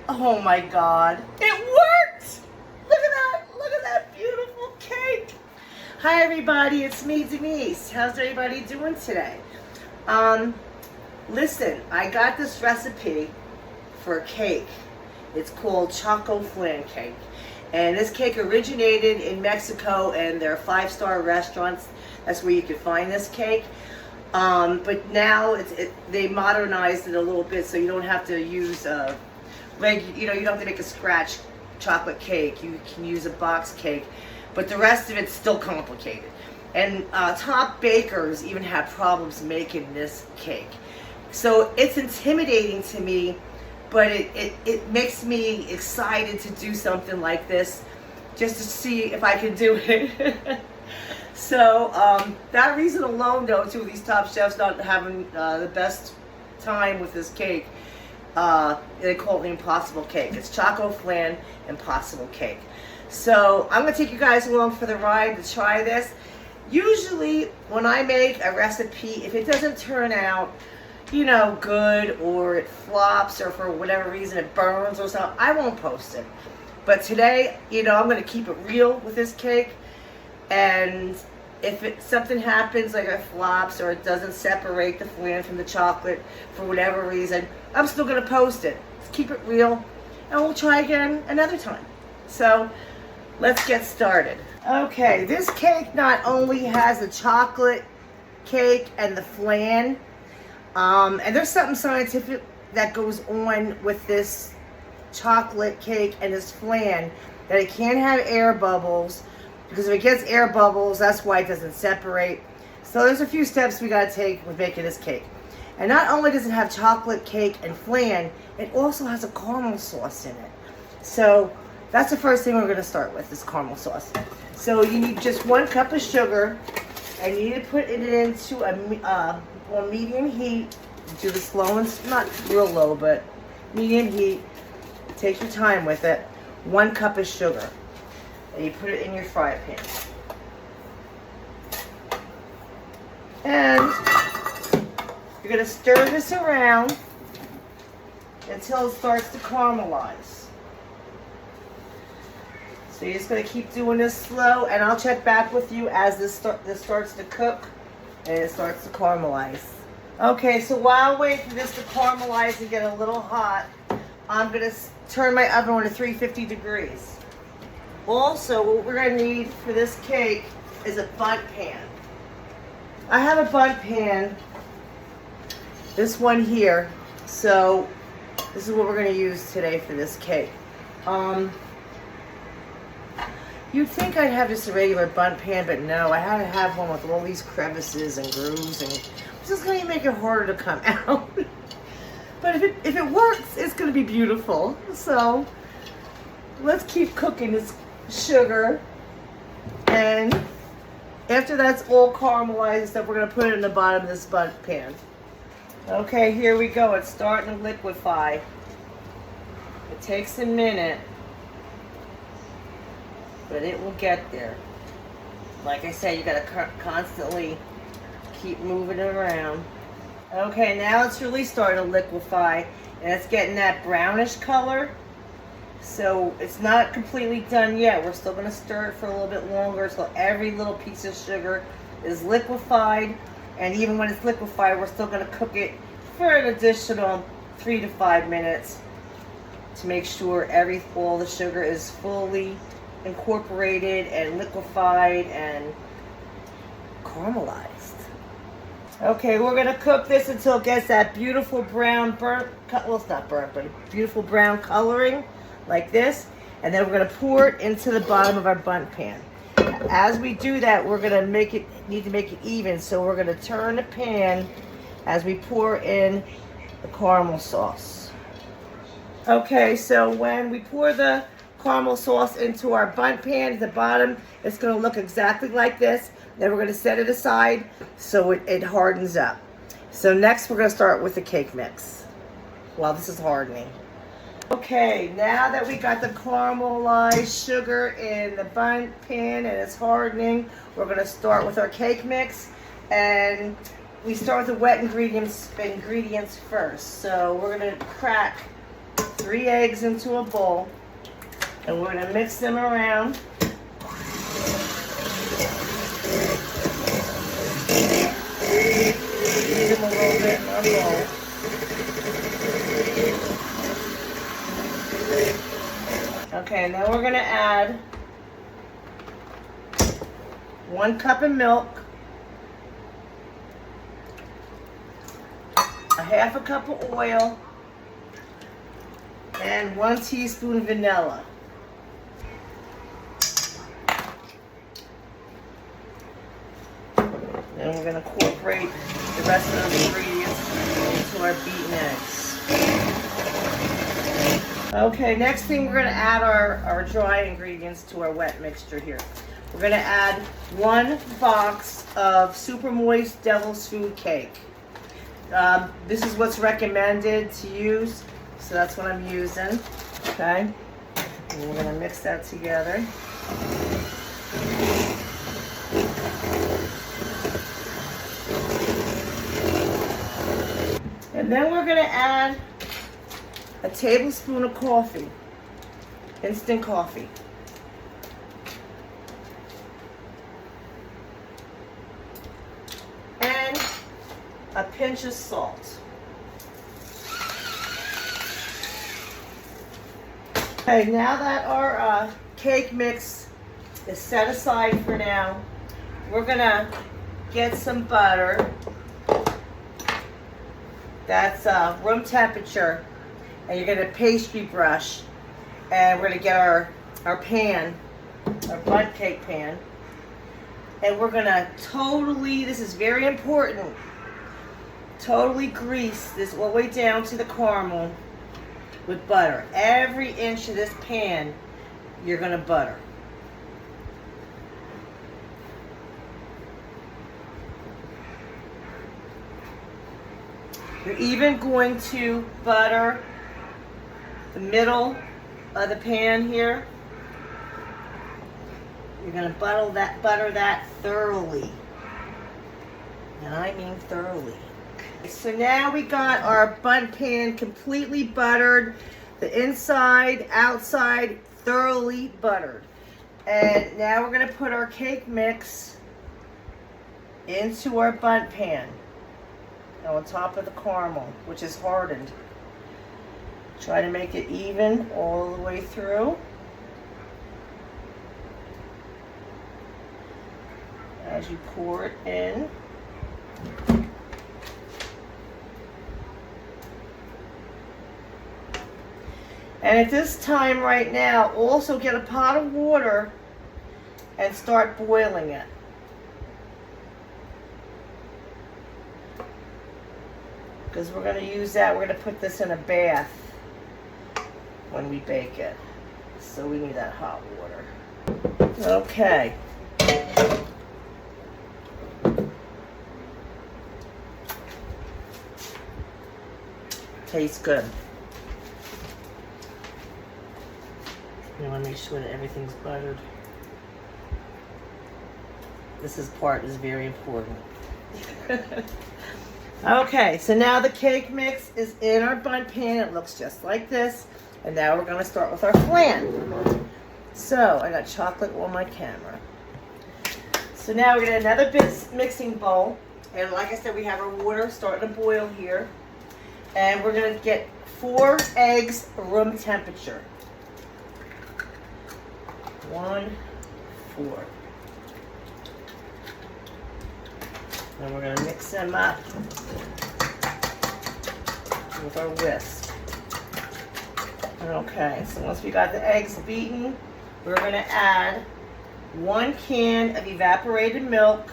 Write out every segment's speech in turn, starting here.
Oh my God, it worked! Look at that beautiful cake. Hi everybody, it's me, Denise. How's everybody doing today? Listen, I got this recipe for a cake. It's called Choco Flan cake. And this cake originated in Mexico, and there are 5-star restaurants. That's where you can find this cake. But now they modernized it a little bit, so you don't have to use you don't have to make a scratch chocolate cake. You can use a box cake, but the rest of it's still complicated. And top bakers even have problems making this cake. So it's intimidating to me, but it makes me excited to do something like this, just to see if I can do it. So that reason alone, though, two of these top chefs not having the best time with this cake, they call it the impossible cake. It's Choco Flan impossible cake. So I'm going to take you guys along for the ride to try this. Usually when I make a recipe, if it doesn't turn out, good, or it flops, or for whatever reason it burns or something, I won't post it. But today, I'm going to keep it real with this cake. And if something happens, like it flops or it doesn't separate the flan from the chocolate for whatever reason, I'm still going to post it. Let's keep it real, and we'll try again another time. So let's get started. Okay, this cake not only has the chocolate cake and the flan, and there's something scientific that goes on with this chocolate cake and this flan, that it can't have air bubbles, because if it gets air bubbles, that's why it doesn't separate. So there's a few steps we got to take with making this cake. And not only does it have chocolate cake and flan, it also has a caramel sauce in it. So that's the first thing we're going to start with, is caramel sauce. So you need just 1 cup of sugar, and you need to put it into on medium heat. Do the slow and not real low, but medium heat. Take your time with it. 1 cup of sugar. And you put it in your fry pan. And you're going to stir this around until it starts to caramelize. So you're just going to keep doing this slow, and I'll check back with you as this starts to cook and it starts to caramelize. Okay, so while I wait for this to caramelize and get a little hot, I'm going to turn my oven on to 350 degrees. Also, what we're going to need for this cake is a bundt pan. I have a bundt pan, this one here. So this is what we're going to use today for this cake. You'd think I'd have just a regular bundt pan, but no, I had to have one with all these crevices and grooves, and it's just going to make it harder to come out. But if it works, it's going to be beautiful. So let's keep cooking this sugar, and after that's all caramelized stuff, we're going to put it in the bottom of this bundt pan. Okay, here we go. It's starting to liquefy. It takes a minute, but it will get there. Like I said, you got to constantly keep moving it around. Okay, now it's really starting to liquefy, and it's getting that brownish color. So it's not completely done yet. We're still going to stir it for a little bit longer, so every little piece of sugar is liquefied. And even when it's liquefied, we're still going to cook it for an additional 3 to 5 minutes to make sure all the sugar is fully incorporated and liquefied and caramelized. Okay, we're going to cook this until it gets that beautiful brown it's not burnt, but a beautiful brown coloring like this. And then we're going to pour it into the bottom of our bundt pan. As we do that, we're going to need to make it even. So we're going to turn the pan as we pour in the caramel sauce. Okay, so when we pour the caramel sauce into our bundt pan at the bottom, it's going to look exactly like this. Then we're going to set it aside so it hardens up. So next we're going to start with the cake mix while this is hardening. Okay, now that we got the caramelized sugar in the bundt pan and it's hardening, we're going to start with our cake mix. And we start with the wet ingredients first. So we're going to crack 3 eggs into a bowl, and we're going to mix them around. Beat them a little bit in our bowl. Okay, and then we're going to add 1 cup of milk, a half a cup of oil, and 1 teaspoon vanilla. Then we're going to incorporate the rest of those ingredients into our beaten eggs. Okay, next thing we're going to add our dry ingredients to our wet mixture here. We're going to add 1 box of super moist devil's food cake. This is what's recommended to use, so that's what I'm using. Okay, and we're going to mix that together. And then we're going to add a tablespoon of coffee, instant coffee. And a pinch of salt. Okay, now that our cake mix is set aside for now, we're going to get some butter. That's room temperature, and you're going to pastry brush, and we're going to get our pan, our bundt cake pan, and we're going to totally, this is very important, totally grease this all the way down to the caramel with butter. Every inch of this pan you're going to butter. You're even going to butter the middle of the pan here. You're going to butter that thoroughly. And I mean thoroughly. So now we got our bundt pan completely buttered. The inside, outside, thoroughly buttered. And now we're going to put our cake mix into our bundt pan. On top of the caramel, which is hardened. Try to make it even all the way through. As you pour it in. And at this time right now, also get a pot of water and start boiling it. Because we're going to use that, we're going to put this in a bath when we bake it. So we need that hot water. Okay. Tastes good. You want to make sure that everything's buttered. This part is very important. Okay, so now the cake mix is in our bundt pan. It looks just like this. And now we're going to start with our flan. So I got chocolate on my camera. So now we're going to get another mixing bowl. And like I said, we have our water starting to boil here. And we're going to get 4 eggs room temperature. 1, 4. And we're going to mix them up with our whisk. Okay, so once we got the eggs beaten, we're going to add 1 can of evaporated milk,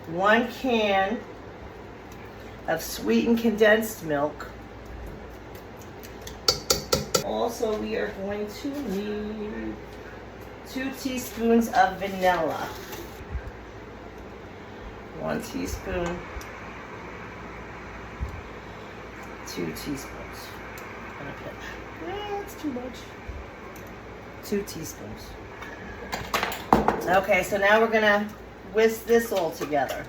1 can of sweetened condensed milk. Also, we are going to need 2 teaspoons of vanilla. 1 teaspoon. 2 teaspoons. And a pinch. That's too much. 2 teaspoons. Okay, so now we're going to whisk this all together.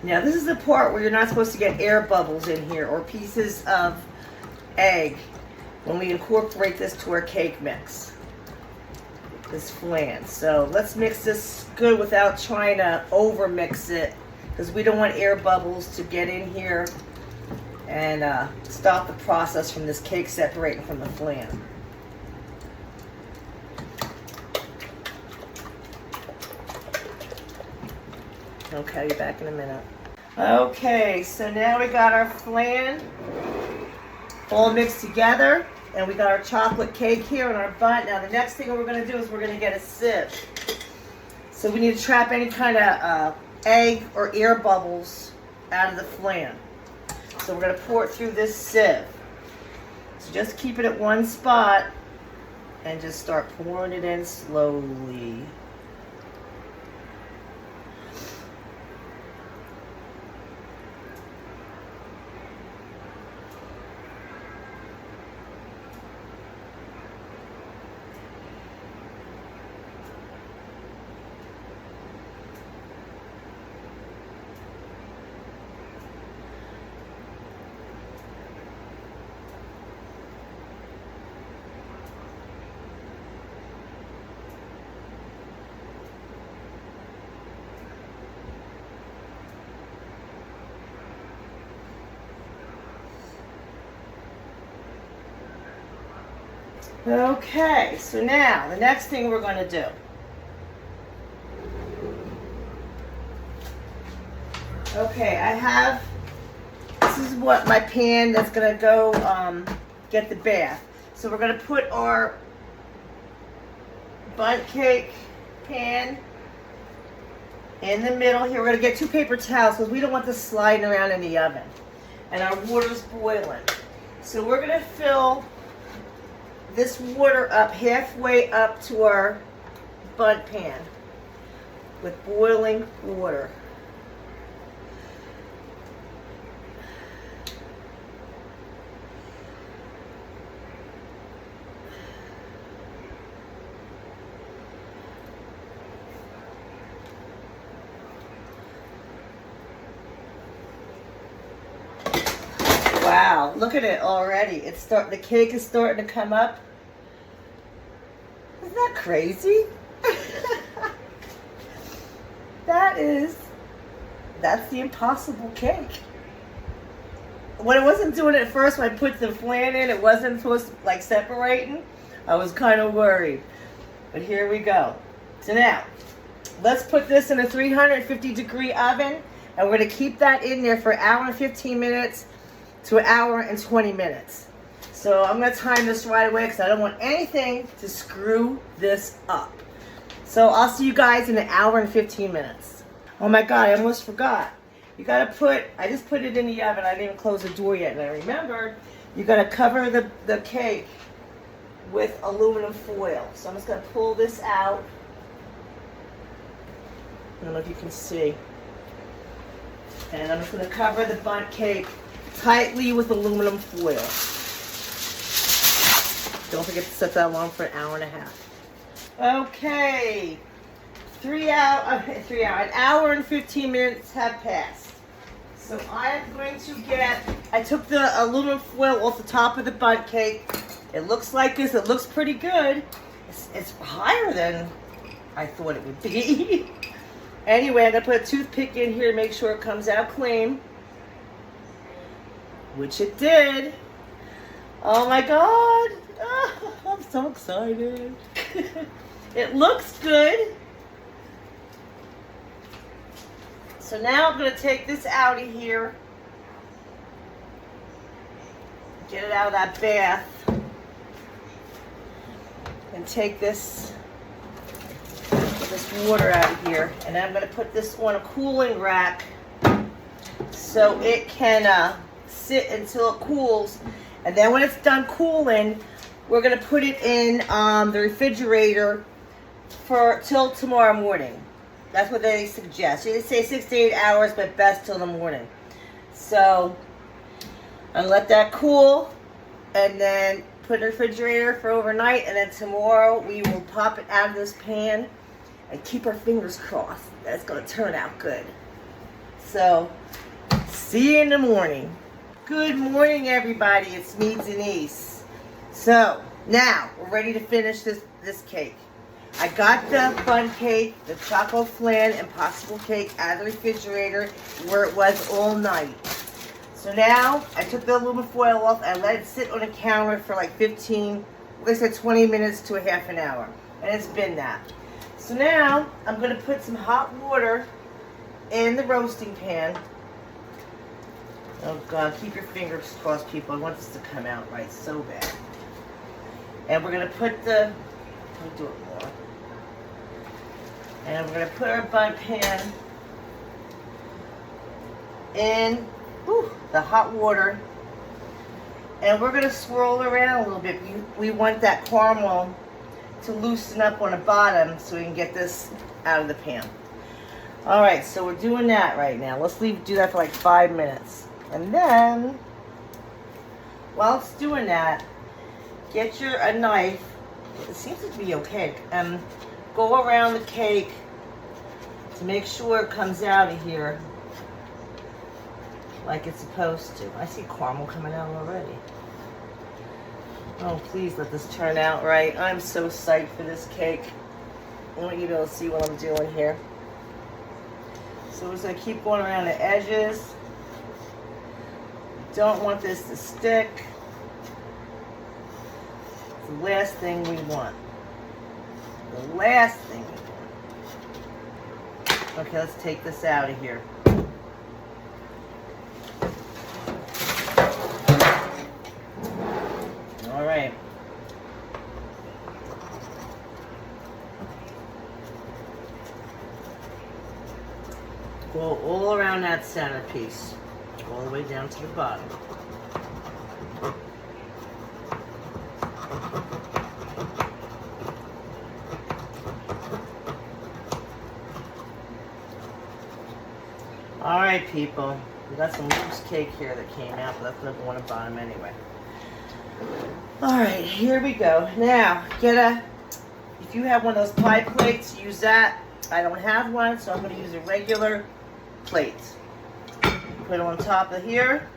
Now this is the part where you're not supposed to get air bubbles in here or pieces of egg when we incorporate this to our cake mix, this flan. So let's mix this good without trying to over mix it, because we don't want air bubbles to get in here and stop the process from this cake separating from the flan. Okay, back in a minute. Okay, so now we got our flan all mixed together, and we got our chocolate cake here in our bun. Now the next thing we're going to do is we're going to get a sieve. So we need to trap any kind of egg or air bubbles out of the flan. So we're going to pour it through this sieve. So just keep it at one spot and just start pouring it in slowly. Okay, so now the next thing we're going to do. Okay, this is what my pan that's going to go get the bath. So we're going to put our bundt cake pan in the middle here. We're going to get 2 paper towels because we don't want this sliding around in the oven. And our water's boiling. So we're going to fill this water up halfway up to our bundt pan with boiling water. Wow, look at it already. The cake is starting to come up. Isn't that crazy? That's the impossible cake. When I wasn't doing it at first, when I put the flan in, it wasn't supposed to like separating. I was kind of worried. But here we go. So now, let's put this in a 350-degree oven, and we're going to keep that in there for an hour and 15 minutes to an hour and 20 minutes. So I'm going to time this right away because I don't want anything to screw this up. So I'll see you guys in an hour and 15 minutes. Oh my God, I almost forgot. You got to I just put it in the oven. I didn't even close the door yet. And I remembered, you got to cover the cake with aluminum foil. So I'm just going to pull this out. I don't know if you can see. And I'm just going to cover the bundt cake tightly with aluminum foil. Don't forget to set that alarm for an hour and a half. Okay, an hour and 15 minutes have passed. So I am going to I took the aluminum foil off the top of the bundt cake. It looks like this. It looks pretty good. It's higher than I thought it would be. Anyway, I'm going to put a toothpick in here to make sure it comes out clean. Which it did. Oh my God. Oh, I'm so excited. It looks good. So now I'm going to take this out of here. Get it out of that bath. And take this water out of here. And I'm going to put this on a cooling rack so it can sit until it cools. And then when it's done cooling, we're going to put it in the refrigerator till tomorrow morning. That's what they suggest. They say 6 to 8 hours, but best till the morning. So I'll let that cool and then put it in the refrigerator for overnight. And then tomorrow we will pop it out of this pan and keep our fingers crossed that it's going to turn out good. So, see you in the morning. Good morning, everybody. It's me, Denise. So, now, we're ready to finish this cake. I got the bun cake, the Choco Flan Impossible Cake out of the refrigerator where it was all night. So now, I took the aluminum foil off and let it sit on the counter for like 15, like I said, 20 minutes to a half an hour. And it's been that. So now, I'm going to put some hot water in the roasting pan. Oh God, keep your fingers crossed, people. I want this to come out right so bad. And we're going to put let me do it more. And we're going to put our bun pan in the hot water. And we're going to swirl around a little bit. We want that caramel to loosen up on the bottom so we can get this out of the pan. Alright, so we're doing that right now. Let's do that for like 5 minutes. And then, while it's doing that, get a knife. It seems to be okay. Go around the cake to make sure it comes out of here like it's supposed to. I see caramel coming out already. Oh, please let this turn out right. I'm so psyched for this cake. I want you to be able to see what I'm doing here. So we're just going to keep going around the edges. Don't want this to stick. It's the last thing we want. The last thing we want. Okay, let's take this out of here. All right. Go all around that centerpiece, all the way down to the bottom. All right, people. We got some loose cake here that came out, but that's going to go on the bottom anyway. All right, here we go. Now, if you have one of those pie plates, use that. I don't have one, so I'm going to use a regular plate. Put it on top of here.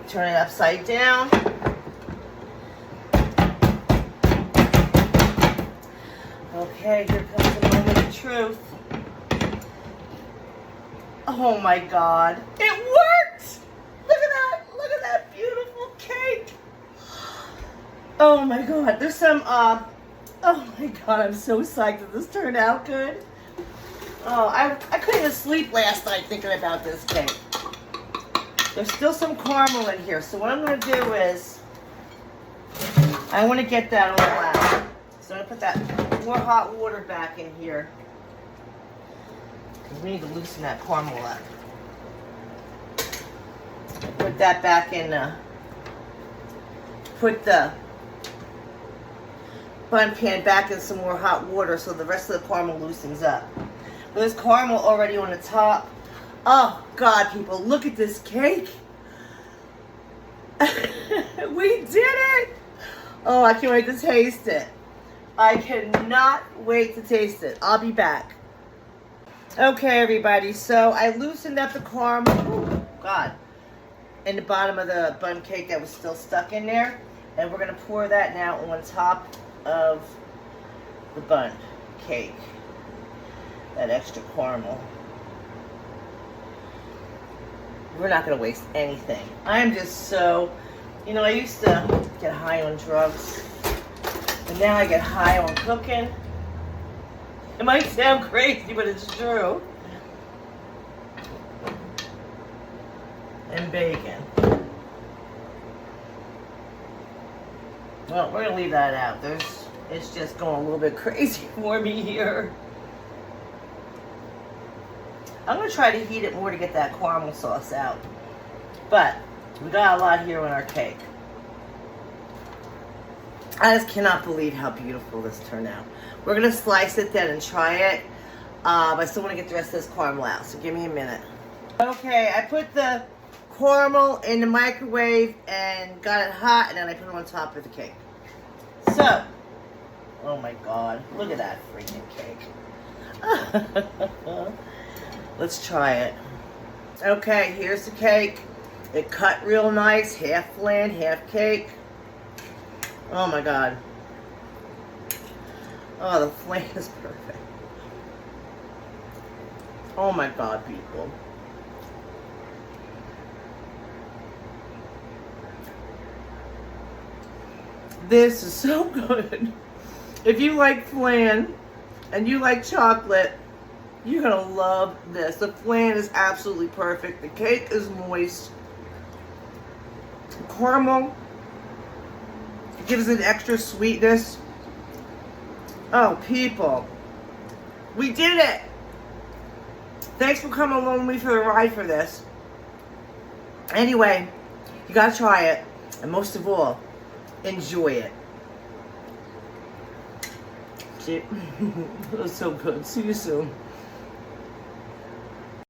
Turn it upside down. Okay, here comes the moment of truth. Oh my God. It worked! Look at that! Look at that beautiful cake! Oh my God. There's some, oh my God, I'm so psyched that this turned out good. Oh, I couldn't even sleep last night thinking about this cake. There's still some caramel in here, so what I'm going to do is, I want to get that all out. So I'm going to put that more hot water back in here. Because we need to loosen that caramel up. Put that back in, put the bun pan back in some more hot water so the rest of the caramel loosens up. There's caramel already on the top. Oh, God, people, look at this cake. We did it. Oh, I can't wait to taste it. I cannot wait to taste it. I'll be back. Okay, everybody, so I loosened up the caramel. Oh, God. In the bottom of the bun cake that was still stuck in there. And we're going to pour that now on top of the bun cake. That extra caramel. We're not going to waste anything. I'm just so, I used to get high on drugs, and now I get high on cooking. It might sound crazy, but it's true. And bacon. Well, we're going to leave that out. It's just going a little bit crazy for me here. I'm going to try to heat it more to get that caramel sauce out. But we got a lot here on our cake. I just cannot believe how beautiful this turned out. We're going to slice it then and try it. I still want to get the rest of this caramel out, so give me a minute. Okay, I put the caramel in the microwave and got it hot, and then I put it on top of the cake. So, oh my God, look at that freaking cake. Let's try it. Okay, here's the cake. It cut real nice, half flan, half cake. Oh my God. Oh, the flan is perfect. Oh my God, people. This is so good. If you like flan and you like chocolate, you're gonna love this. The flan is absolutely perfect. The cake is moist. Caramel gives it extra sweetness. Oh, people, we did it. Thanks for coming along with me for the ride for this. Anyway, you gotta try it, and most of all, enjoy it. See, it was so good. See you soon.